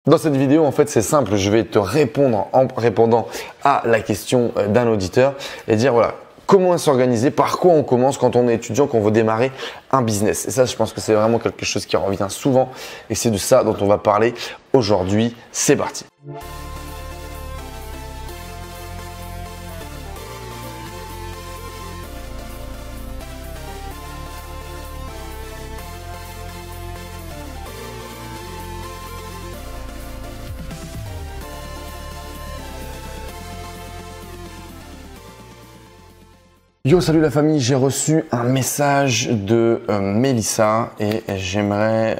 Dans cette vidéo, en fait, c'est simple. Je vais te répondre en répondant à la question d'un auditeur et dire voilà, comment s'organiser, par quoi on commence quand on est étudiant, qu'on veut démarrer un business. Et ça, je pense que c'est vraiment quelque chose qui revient souvent et c'est de ça dont on va parler aujourd'hui. C'est parti. Yo, salut la famille, j'ai reçu un message de Mélissa et j'aimerais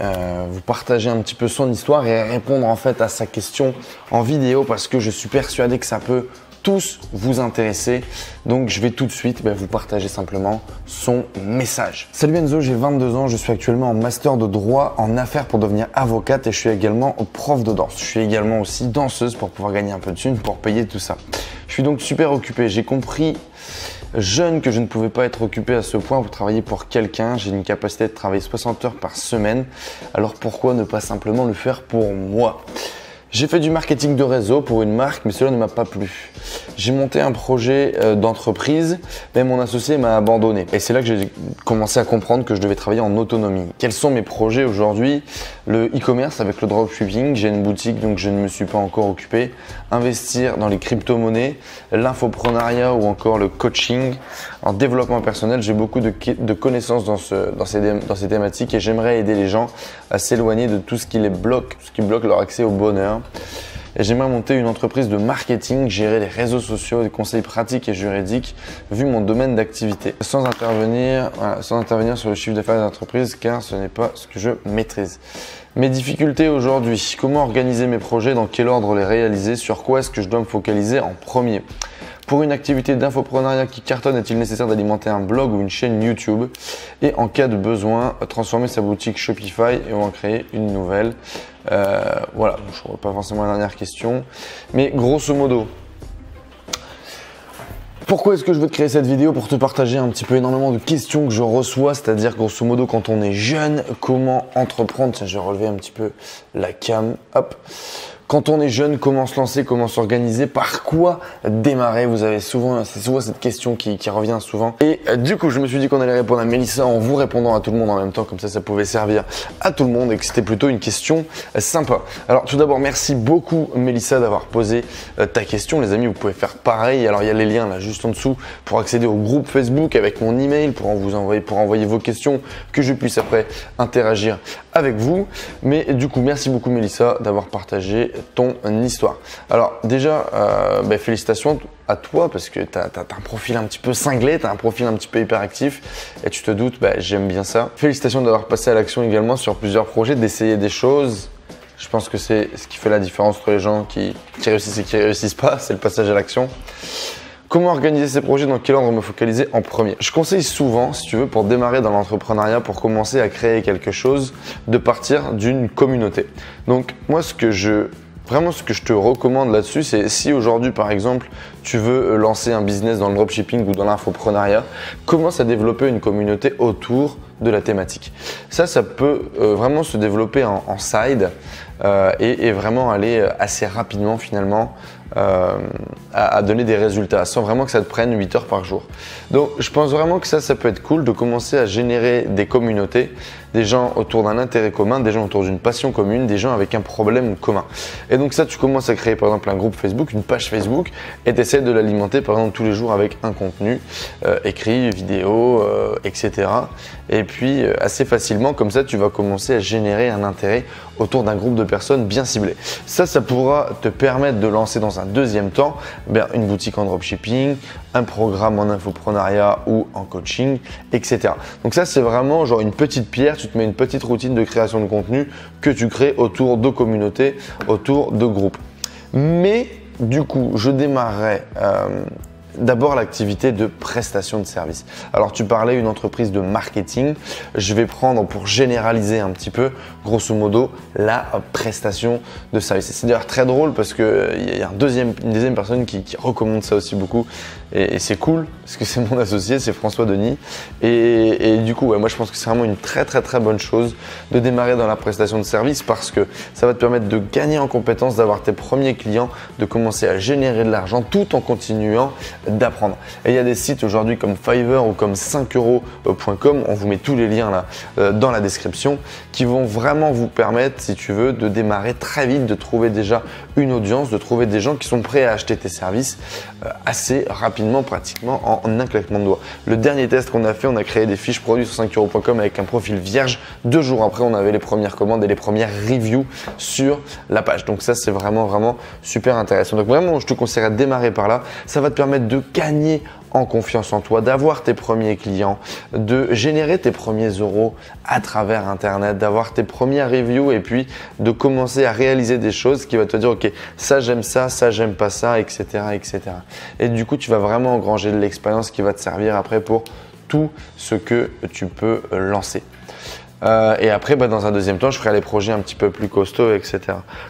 vous partager un petit peu son histoire et répondre en fait à sa question en vidéo parce que je suis persuadé que ça peut tous vous intéresser. Donc je vais tout de suite vous partager simplement son message. Salut Enzo, j'ai 22 ans, je suis actuellement en master de droit en affaires pour devenir avocate et je suis également prof de danse. Je suis également aussi danseuse pour pouvoir gagner un peu de thunes pour payer tout ça. Je suis donc super occupé, j'ai compris jeune que je ne pouvais pas être occupé à ce point pour travailler pour quelqu'un. J'ai une capacité de travailler 60 heures par semaine. Alors pourquoi ne pas simplement le faire pour moi? J'ai fait du marketing de réseau pour une marque, mais cela ne m'a pas plu. J'ai monté un projet d'entreprise, mais mon associé m'a abandonné. Et c'est là que j'ai commencé à comprendre que je devais travailler en autonomie. Quels sont mes projets aujourd'hui? Le e-commerce avec le dropshipping. J'ai une boutique, donc je ne me suis pas encore occupé. Investir dans les crypto-monnaies, l'infoprenariat ou encore le coaching. En développement personnel, j'ai beaucoup de connaissances dans ces thématiques et j'aimerais aider les gens à s'éloigner de tout ce qui les bloque, ce qui bloque leur accès au bonheur. Et j'aimerais monter une entreprise de marketing, gérer les réseaux sociaux, des conseils pratiques et juridiques vu mon domaine d'activité, sans intervenir sur le chiffre d'affaires des entreprises car ce n'est pas ce que je maîtrise. Mes difficultés aujourd'hui, comment organiser mes projets, dans quel ordre les réaliser, sur quoi est-ce que je dois me focaliser en premier? Pour une activité d'infoprenariat qui cartonne, est-il nécessaire d'alimenter un blog ou une chaîne YouTube? Et en cas de besoin, transformer sa boutique Shopify et en créer une nouvelle. Voilà, je ne vois pas forcément la dernière question. Mais grosso modo, pourquoi est-ce que je veux te créer cette vidéo? Pour te partager un petit peu énormément de questions que je reçois, c'est-à-dire grosso modo quand on est jeune, comment entreprendre? Tiens, je vais relever un petit peu la cam, hop. Quand on est jeune, comment se lancer, comment s'organiser, par quoi démarrer? C'est souvent cette question qui revient souvent. Et du coup, je me suis dit qu'on allait répondre à Mélissa en vous répondant à tout le monde en même temps, comme ça pouvait servir à tout le monde et que c'était plutôt une question sympa. Alors tout d'abord, merci beaucoup Mélissa d'avoir posé ta question. Les amis, vous pouvez faire pareil. Alors il y a les liens là juste en dessous pour accéder au groupe Facebook avec mon email pour envoyer vos questions, que je puisse après interagir avec vous. Mais du coup, merci beaucoup Mélissa d'avoir partagé ton histoire. Alors déjà, félicitations à toi parce que tu as un profil un petit peu cinglé, tu as un profil un petit peu hyperactif et tu te doutes, j'aime bien ça. Félicitations d'avoir passé à l'action également sur plusieurs projets, d'essayer des choses. Je pense que c'est ce qui fait la différence entre les gens qui réussissent et qui ne réussissent pas, c'est le passage à l'action. Comment organiser ces projets? Dans quel ordre me focaliser en premier? Je conseille souvent, si tu veux, pour démarrer dans l'entrepreneuriat, pour commencer à créer quelque chose, de partir d'une communauté. Donc moi, ce que je te recommande là-dessus, c'est si aujourd'hui, par exemple, tu veux lancer un business dans le dropshipping ou dans l'infoprenariat, commence à développer une communauté autour de la thématique. Ça peut vraiment se développer en side et vraiment aller assez rapidement finalement à donner des résultats sans vraiment que ça te prenne 8 heures par jour. Donc je pense vraiment que ça peut être cool de commencer à générer des communautés, des gens autour d'un intérêt commun, des gens autour d'une passion commune, des gens avec un problème commun. Et donc ça, tu commences à créer par exemple un groupe Facebook, une page Facebook et tu essaies de l'alimenter par exemple tous les jours avec un contenu écrit, vidéo, etc. Et puis assez facilement comme ça, tu vas commencer à générer un intérêt autour d'un groupe de personnes bien ciblées. Ça pourra te permettre de lancer dans un deuxième temps une boutique en dropshipping, un programme en infoprenariat ou en coaching, etc. Donc ça, c'est vraiment genre une petite pierre, tu te mets une petite routine de création de contenu que tu crées autour de communautés, autour de groupes. Mais du coup, je démarrerai D'abord, l'activité de prestation de service. Alors, tu parlais une entreprise de marketing. Je vais prendre pour généraliser un petit peu, grosso modo, la prestation de service. C'est d'ailleurs très drôle parce qu'il y a une deuxième personne qui recommande ça aussi beaucoup. Et c'est cool parce que c'est mon associé, c'est François Denis. Et du coup, ouais, moi, je pense que c'est vraiment une très bonne chose de démarrer dans la prestation de service parce que ça va te permettre de gagner en compétences, d'avoir tes premiers clients, de commencer à générer de l'argent tout en continuant d'apprendre. Et il y a des sites aujourd'hui comme Fiverr ou comme 5euros.com, on vous met tous les liens là dans la description, qui vont vraiment vous permettre, si tu veux, de démarrer très vite, de trouver déjà une audience, de trouver des gens qui sont prêts à acheter tes services assez rapidement, pratiquement en un claquement de doigts. Le dernier test qu'on a fait, on a créé des fiches produits sur 5euros.com avec un profil vierge. 2 jours après, on avait les premières commandes et les premières reviews sur la page. Donc ça, c'est vraiment super intéressant. Donc vraiment, je te conseillerais de démarrer par là. Ça va te permettre de gagner en confiance en toi, d'avoir tes premiers clients, de générer tes premiers euros à travers Internet, d'avoir tes premières reviews et puis de commencer à réaliser des choses qui va te dire ok, ça j'aime ça j'aime pas ça, etc. Et du coup, tu vas vraiment engranger de l'expérience qui va te servir après pour tout ce que tu peux lancer. Et après, dans un deuxième temps, je ferai les projets un petit peu plus costauds, etc.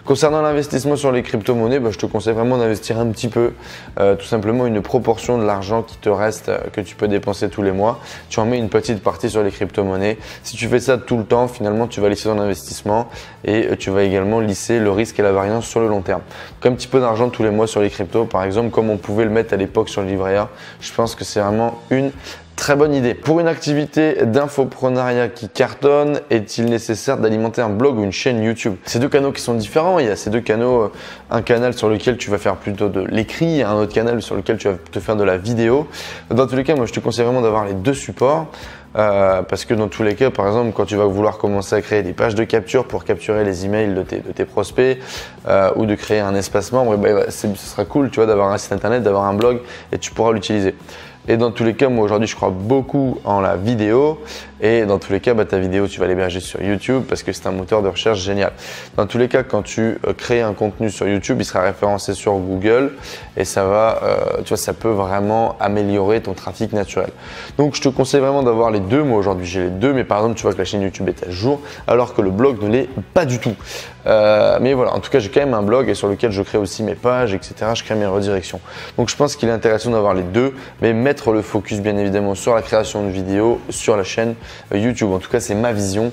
Concernant l'investissement sur les crypto-monnaies, je te conseille vraiment d'investir un petit peu, tout simplement une proportion de l'argent qui te reste, que tu peux dépenser tous les mois. Tu en mets une petite partie sur les crypto-monnaies. Si tu fais ça tout le temps, finalement, tu vas lisser ton investissement et tu vas également lisser le risque et la variance sur le long terme. Donc, un petit peu d'argent tous les mois sur les cryptos, par exemple, comme on pouvait le mettre à l'époque sur le livret A. Je pense que c'est vraiment une très bonne idée. Pour une activité d'infoprenariat qui cartonne, est-il nécessaire d'alimenter un blog ou une chaîne YouTube? Ces deux canaux qui sont différents. Il y a ces deux canaux, un canal sur lequel tu vas faire plutôt de l'écrit et un autre canal sur lequel tu vas te faire de la vidéo. Dans tous les cas, moi je te conseille vraiment d'avoir les deux supports. Parce que dans tous les cas, par exemple, quand tu vas vouloir commencer à créer des pages de capture pour capturer les emails de tes prospects ou de créer un espace membre, ce sera cool, tu vois, d'avoir un site internet, d'avoir un blog et tu pourras l'utiliser. Et dans tous les cas, moi aujourd'hui, je crois beaucoup en la vidéo. Et dans tous les cas, ta vidéo, tu vas l'héberger sur YouTube parce que c'est un moteur de recherche génial. Dans tous les cas, quand tu crées un contenu sur YouTube, il sera référencé sur Google et ça va, tu vois, ça peut vraiment améliorer ton trafic naturel. Donc, je te conseille vraiment d'avoir les deux. Moi aujourd'hui, j'ai les deux, mais par exemple, tu vois que la chaîne YouTube est à jour alors que le blog ne l'est pas du tout. Mais voilà, en tout cas, j'ai quand même un blog et sur lequel je crée aussi mes pages, etc. Je crée mes redirections. Donc, je pense qu'il est intéressant d'avoir les deux, mais mettre le focus bien évidemment sur la création de vidéos, sur la chaîne YouTube. En tout cas, c'est ma vision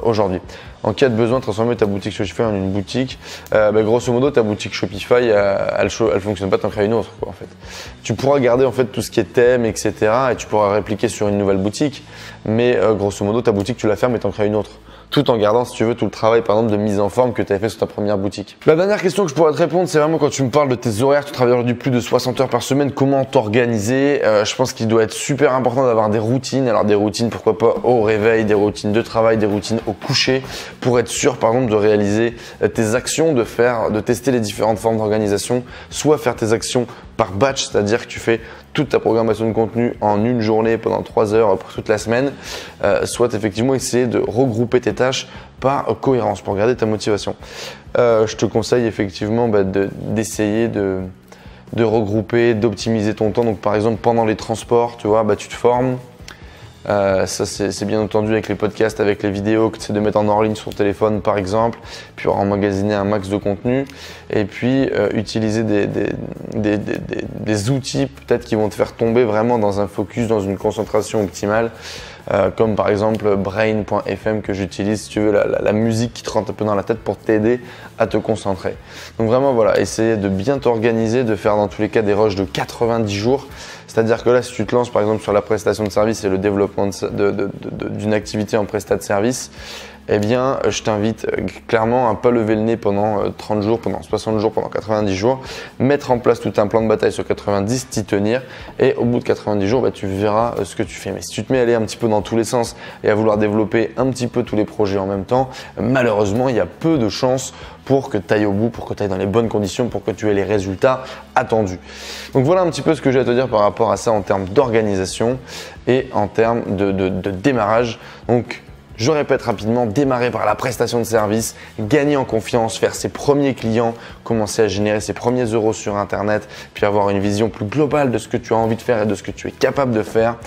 aujourd'hui. En cas de besoin, transformer ta boutique Shopify en une boutique. Grosso modo, ta boutique Shopify, elle fonctionne pas, t'en crées une autre, quoi, en fait. Tu pourras garder en fait tout ce qui est thème, etc. et tu pourras répliquer sur une nouvelle boutique. Mais grosso modo, ta boutique, tu la fermes et t'en crées une autre. Tout en gardant, si tu veux, tout le travail, par exemple, de mise en forme que tu avais fait sur ta première boutique. La dernière question que je pourrais te répondre, c'est vraiment quand tu me parles de tes horaires, tu travailles aujourd'hui plus de 60 heures par semaine, comment t'organiser? Je pense qu'il doit être super important d'avoir des routines. Alors des routines, pourquoi pas au réveil, des routines de travail, des routines au coucher, pour être sûr, par exemple, de réaliser tes actions, de tester les différentes formes d'organisation, soit faire tes actions par batch, c'est-à-dire que tu fais toute ta programmation de contenu en une journée pendant 3 heures pour toute la semaine, soit effectivement essayer de regrouper tes tâches par cohérence pour garder ta motivation. Je te conseille effectivement d'essayer de regrouper, d'optimiser ton temps. Donc par exemple pendant les transports, tu vois, tu te formes. Ça c'est bien entendu avec les podcasts, avec les vidéos, que tu essaies de mettre en hors ligne sur ton téléphone par exemple, puis emmagasiner un max de contenu et puis utiliser des outils peut-être qui vont te faire tomber vraiment dans un focus, dans une concentration optimale. Comme par exemple brain.fm que j'utilise si tu veux, la musique qui te rentre un peu dans la tête pour t'aider à te concentrer. Donc vraiment voilà, essayer de bien t'organiser, de faire dans tous les cas des rushs de 90 jours. C'est-à-dire que là, si tu te lances par exemple sur la prestation de service et le développement d'une activité en prestat de service, eh bien, je t'invite clairement à ne pas lever le nez pendant 30 jours, pendant 60 jours, pendant 90 jours, mettre en place tout un plan de bataille sur 90, t'y tenir et au bout de 90 jours, tu verras ce que tu fais. Mais si tu te mets à aller un petit peu dans tous les sens et à vouloir développer un petit peu tous les projets en même temps, malheureusement, il y a peu de chances pour que tu ailles au bout, pour que tu ailles dans les bonnes conditions, pour que tu aies les résultats attendus. Donc voilà un petit peu ce que j'ai à te dire par rapport à ça en termes d'organisation et en termes de démarrage. Donc Je répète rapidement, démarrer par la prestation de service, gagner en confiance, faire ses premiers clients, commencer à générer ses premiers euros sur Internet, puis avoir une vision plus globale de ce que tu as envie de faire et de ce que tu es capable de faire.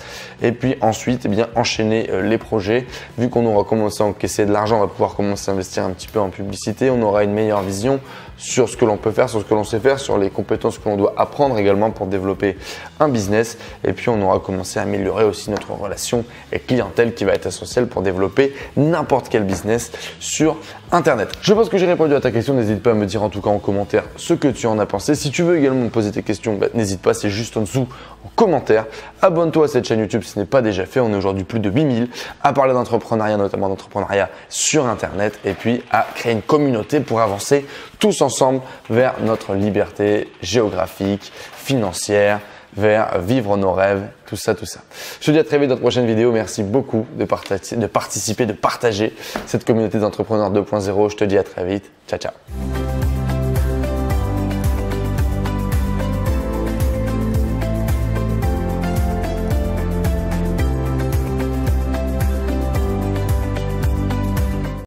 Et puis ensuite, eh bien, enchaîner les projets. Vu qu'on aura commencé à encaisser de l'argent, on va pouvoir commencer à investir un petit peu en publicité. On aura une meilleure vision sur ce que l'on peut faire, sur ce que l'on sait faire, sur les compétences que l'on doit apprendre également pour développer un business. Et puis, on aura commencé à améliorer aussi notre relation et clientèle qui va être essentielle pour développer n'importe quel business sur Internet. Je pense que j'ai répondu à ta question. N'hésite pas à me dire en tout cas en commentaire ce que tu en as pensé. Si tu veux également me poser tes questions, n'hésite pas, c'est juste en dessous en commentaire. Abonne-toi à cette chaîne YouTube si ce n'est pas déjà fait. On est aujourd'hui plus de 8000 à parler d'entrepreneuriat, notamment d'entrepreneuriat sur Internet, et puis à créer une communauté pour avancer tous ensemble vers notre liberté géographique, financière, vers vivre nos rêves, tout ça. Je te dis à très vite dans une prochaine vidéo. Merci beaucoup de participer, de partager cette communauté d'entrepreneurs 2.0. Je te dis à très vite. Ciao, ciao.